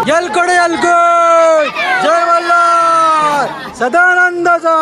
यलकोडे यलकोड जय मल्हार सदानंदाचा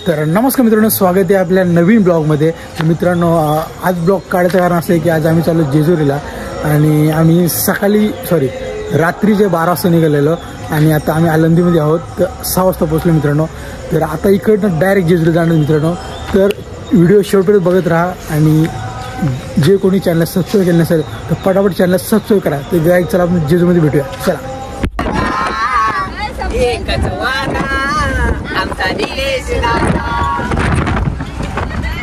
तर नमस्कार मित्रांनो, स्वागत आहे आपल्या नवीन ब्लॉगमध्ये. तर मित्रांनो, आज ब्लॉग काढायचं कारण असं आहे की आज आम्ही चाललो जेजुरीला आणि आम्ही रात्रीचे 12 वाजता निघालेलो आणि आता आम्ही आळंदीमध्ये आहोत. तर 6 वाजता पोहोचलो मित्रांनो. तर आता इकडनं डायरेक्ट जेजुरी जाणार मित्रांनो. तर व्हिडिओ शेवटपर्यंत बघत राहा आणि जे कोणी चॅनल सबस्क्राईब केलं नसेल तर पटापट चॅनल सबस्क्राईब करा. तर डायरेक्ट चला आपण जेजुरीमध्ये भेटूया. चला.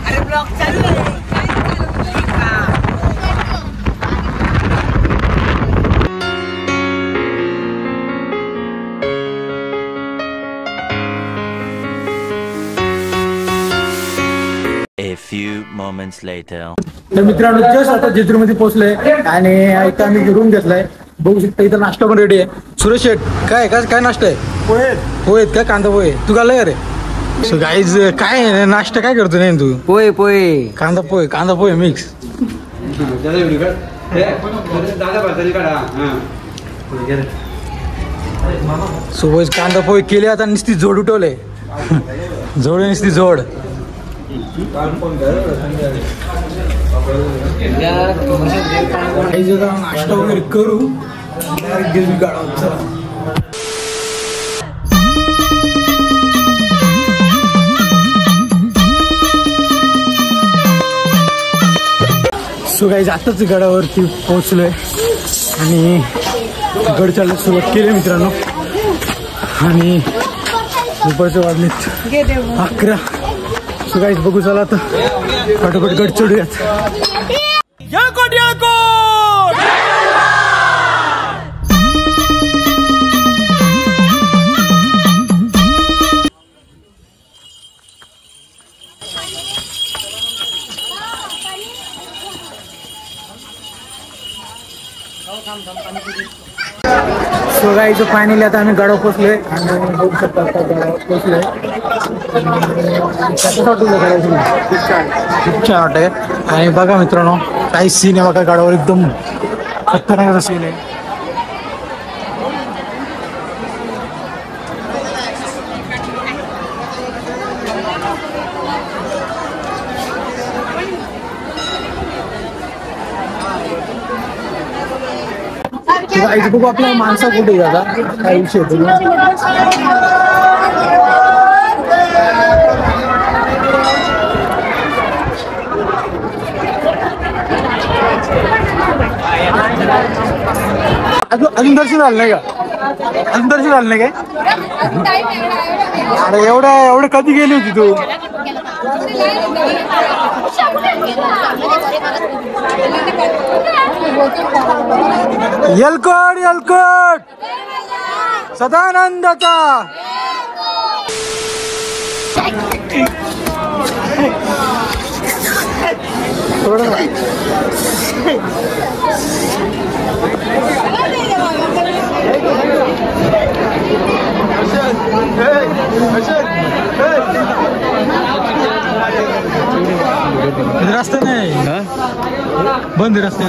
अरे ब्लॉग चालू आहे. A few moments later. तर मित्रांनो, जस्ट आता जेजुरीमध्ये पोहोचलोय आणि इथं आम्ही रूम घेतलाय. बघू शकता इथं नाश्ता पण रेडी आहे. सुरेश शेठ, काय नाश्ता आहे? पोहे काय? कांदा पोहे. तू घालय अरे. सो गाईज, काय नाश्ता काय करतो नाही तू? पोहे कांदा पोहे मिक्स. सो बोज कांदा पोहे केले. आता नुसती जोड उठवले. नुसती जोड. नाश्ता वगैरे करू. सो गाईज, आताच गडावरती पोहोचलोय आणि गड चालण्यास सुरुवात केली मित्रांनो. आणि दुपारचे वाजलेत 11. सो गाईज, बघू चला आता फटाफट गड चढूयात. सो गाईज, फायनली आता आम्ही गडावर पोहोचलोय आणि बघू शकता आता गडावर पोहोचलोय. खूप छान वाटतंय. आणि बघा मित्रांनो, काही सीन आहे बघा गडावर. एकदम खतरनाक सीन आहे. बघू आपला माणसा कुठे आता काय विषय होतो. अजून दर्शन झालं नाही का? अजून दर्शन झालं नाही काय? अरे एवढं कधी गेली होती तू? यलकोड सदानंदाचा. रस्ते नाही बंद रस्ते.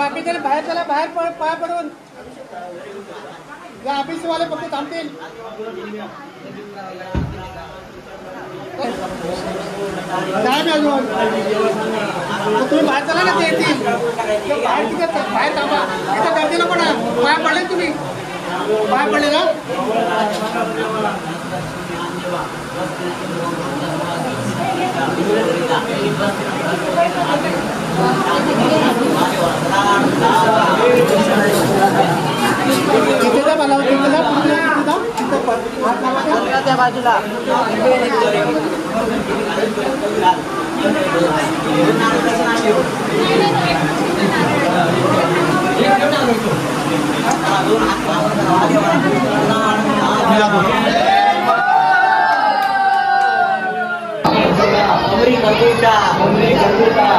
बाकीचे बाहेर चला, बाहेर पाय पडून ऑफिसवाले फक्त थांबतील. काय नाही अजून तुम्ही बाहेर चला ना, ते येतील. बाहेर तिथे बाहेर थांबा, तिथे गर्दीला पण पाय पडले, तुम्ही पाय पडले ना. तिथे जा मला, तिथे जा, तिथे त्या बाजूला.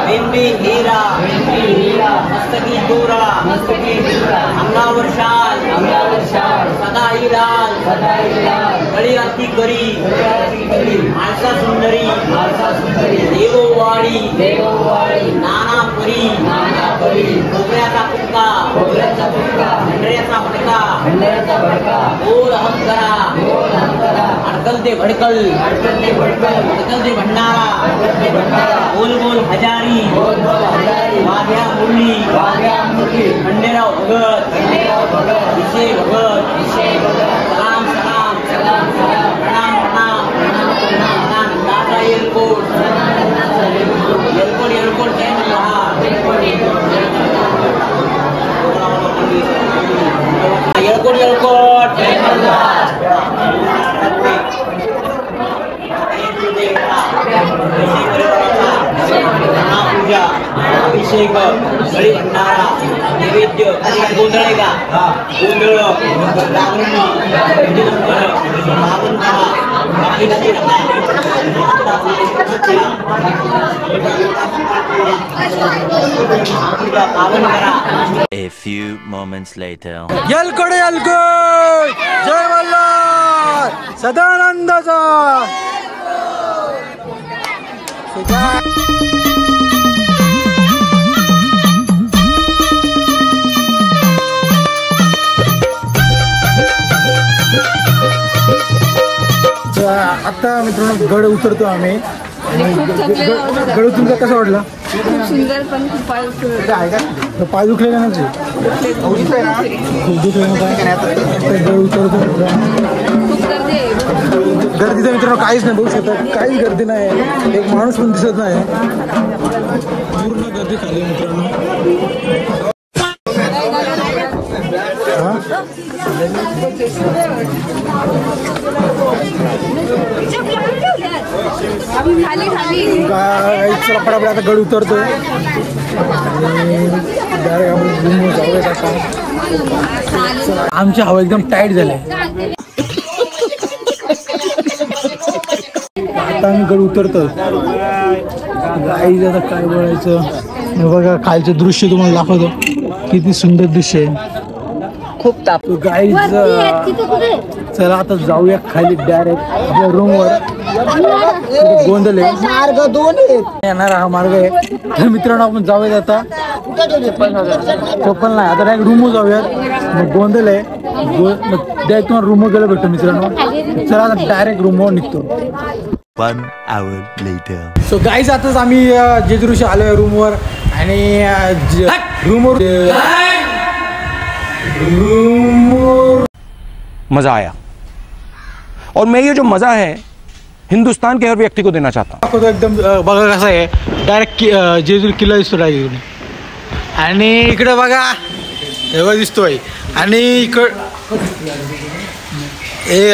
बिंबी हीरा मस्तकी दूरा अंगावर शाल सदाई लाल गळी अति करी माळसा सुंदरी देववाडी नाना परी खोबऱ्याचा फुटका भंडऱ्याचा फटका बोल अहंकरा अडकल ते भडकल अडकल ते भंडारा बोल बोल हजारी वाघ्या मुरली खंडेराव भगत विषय भगत सलाम प्रणाम दादा येलकोट पूजा अभिषेक बळी भंडारा नैवेद्य गोंधळ आहे का गोंधळ A few moments later. Yelkot Yelkot, जय मल्हार, सदानंदाचा. आता मित्रांनो गड उतरतो आम्ही. गड तुमचा कसा वाटला? खूप सुंदर, पण खूप पाय पाय दुखले का नाही? खूप दुखले ना पाय. गड उतरतो. खूप गर्दी आहे. गर्दीचं मित्रांनो काहीच नाही बघू शकता, काहीच गर्दी नाही. एक माणूस पण दिसत नाही. पूर्ण गर्दी खाली मित्रांनो. चला पटापट आता गड उतरतोय. आमची हवा एकदम टाईट झाली. आता आम्ही गड उतरतो. गाईज आता काय बोलायचं. हे बघा खालचं दृश्य तुम्हाला दाखवतो, किती सुंदर दृश्य आहे. खूप ताप गाईज. चला आता जाऊया खाली डायरेक्ट आपल्या रूमवर. गोंधळ आहे, मार्ग दोन येणारा हा मार्ग आहे. तर मित्रांनो आपण जाऊयात आता. चप्पल नाही, आता डायरेक्ट रूमवर जाऊयात. मग गोंधळ आहे, डायरेक्ट तुम्हाला रूमवर गेलं भेटतो मित्रांनो. चला आता डायरेक्ट रूमवर निघतो. 1 hour later. सो गाईज आताच आम्ही जेजुरीशी आलोय रूमवर. आणि रूमवर मज़ा आया और मैं ये जो मज़ा है हिंदुस्तान के हर व्यक्ति को देना चाहता हूँ. एकदम बघा कसं आहे, डायरेक्ट जेजुरी किल्ला दिसतो डायरेक्ट. आणि इकडे बघा एवढा दिसतोय. आणि इकड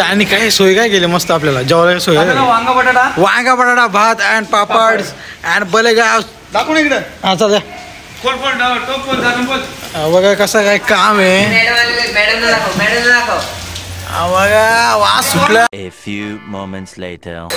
आणि काय सोय काय केली मस्त आपल्याला जेवायला सोय. वांगा बटाटा भात अँड पापड अँड बलेगाव दाखवून इकडे. हा चालेल. बघा कसं काय काम आहे. बघा वास सुटला. A few moments later.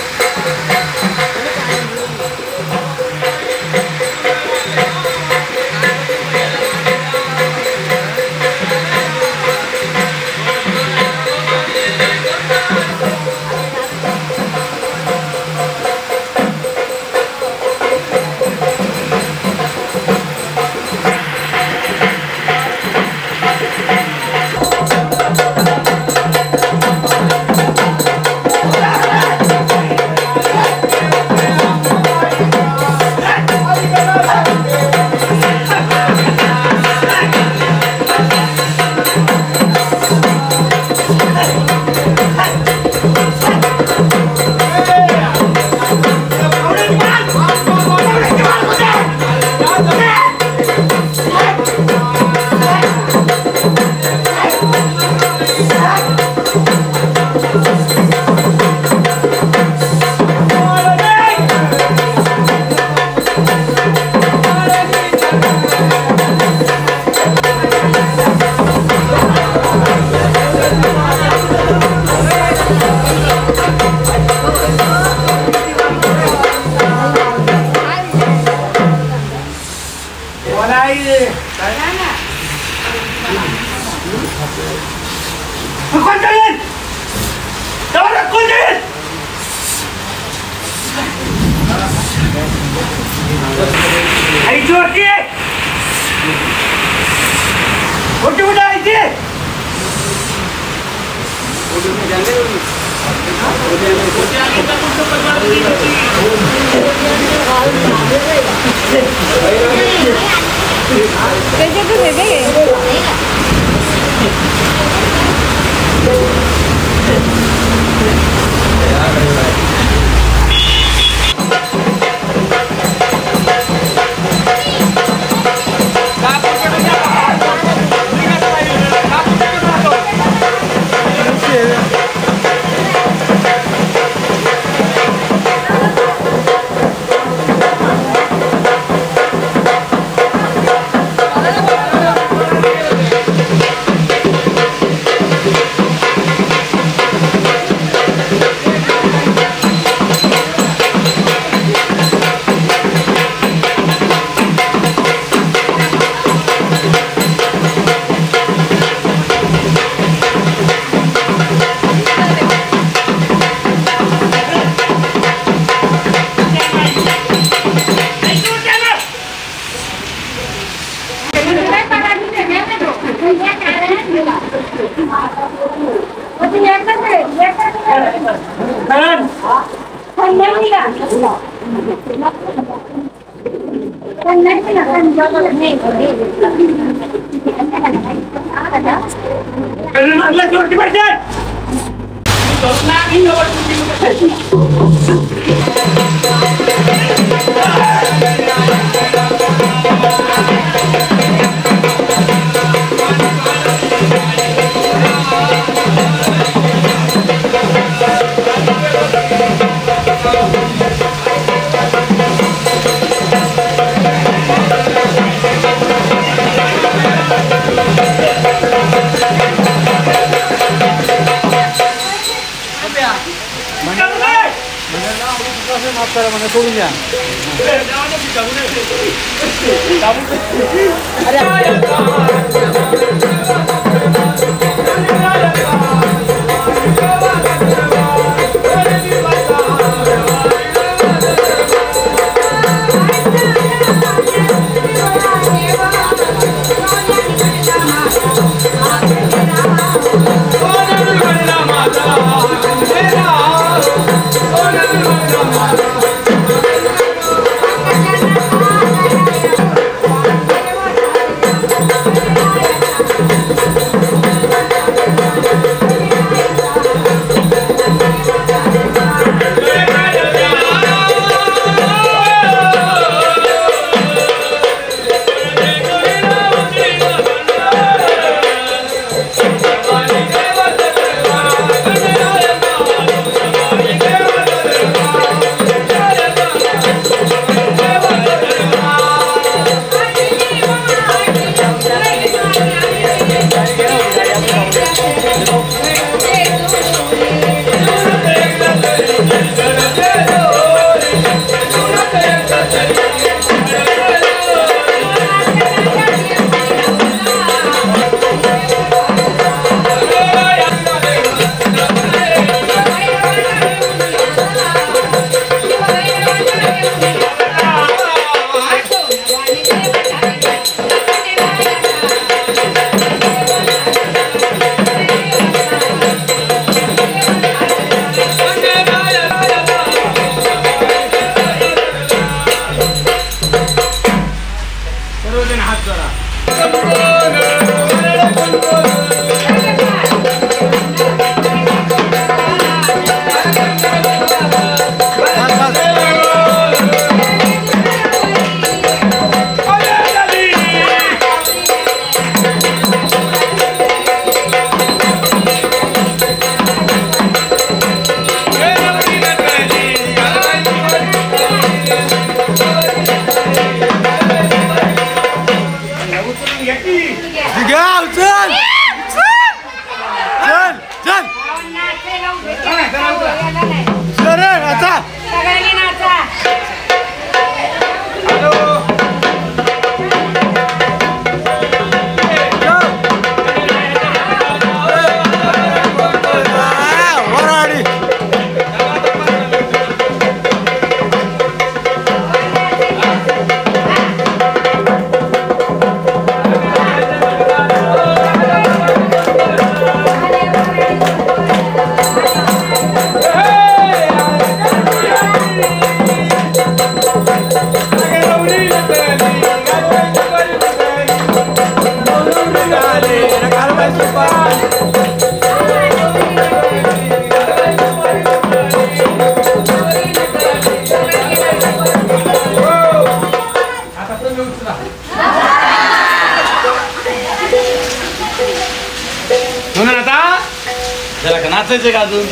नाचायचे का अजून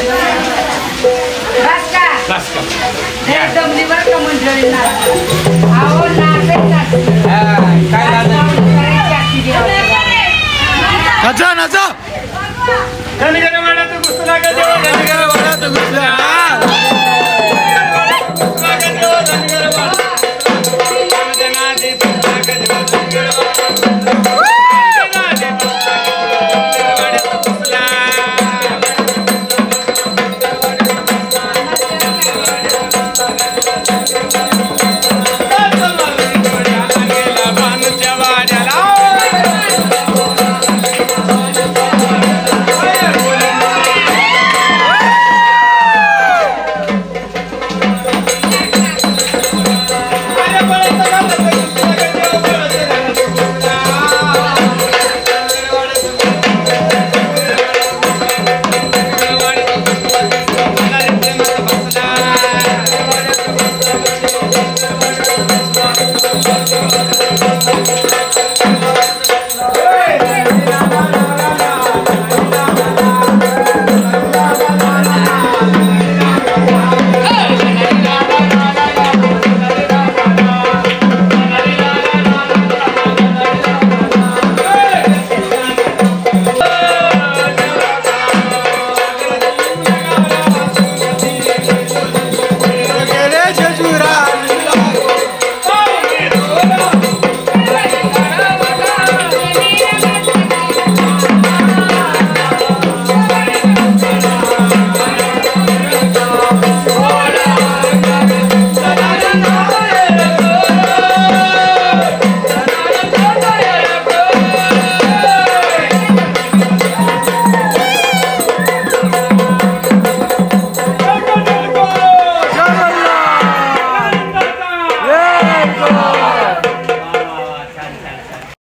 बस का काय नाचा नाचा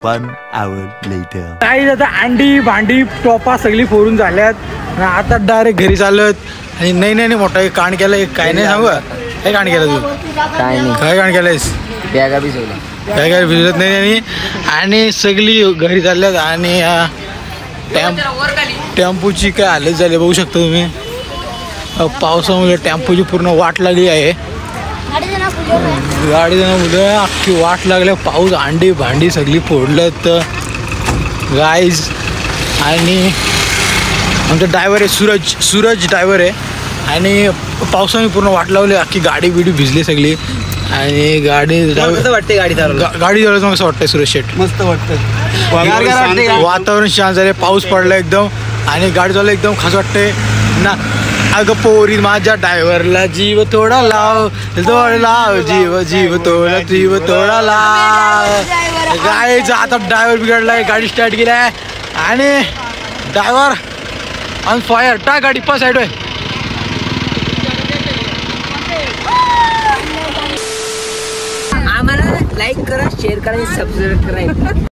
One hour later. काही आता अंडी भांडी टोपा सगळी फोडून झाल्यात आणि आता डायरेक्ट घरी चालत आणि नाही मोठा एक कांड केलं काय नाही सांगू काय कांड केलं तू काय नाही काय कांड केलंयस बॅगा भिजवल्या काय भिजत नाही आणि सगळी घरी चालल्यात आणि टेम्पोची काय हालत झाली बघू शकता तुम्ही पावसामुळे टेम्पोची पूर्ण वाट लागली आहे गाडी मुलं अख्खी वाट लागल्या पाऊस अंडी भांडी सगळी फोडलं तर गाईज आणि आमचा ड्रायव्हर आहे सूरज ड्रायव्हर आहे आणि पावसाने पूर्ण वाट लावली अख्खी गाडी बिडी भिजली सगळी आणि गाडी वाटते गाडी गाडी चालवत मग कसं वाटतंय सुरेश शेट मस्त वाटतं वातावरण शांत झाले पाऊस पडला एकदम आणि गाडी चालवली एकदम खास वाटते ना अगं पोरी माझ्या ड्रायव्हरला जीव थोडा लाव जीव थोडा लाव गाडीचा आता ड्रायव्हर बिघडलाय गाडी स्टार्ट केलाय आणि ड्रायव्हर ऑन फायर टाक गाडी पा साईड आम्हाला लाईक करा शेअर करा सबस्क्राईब करा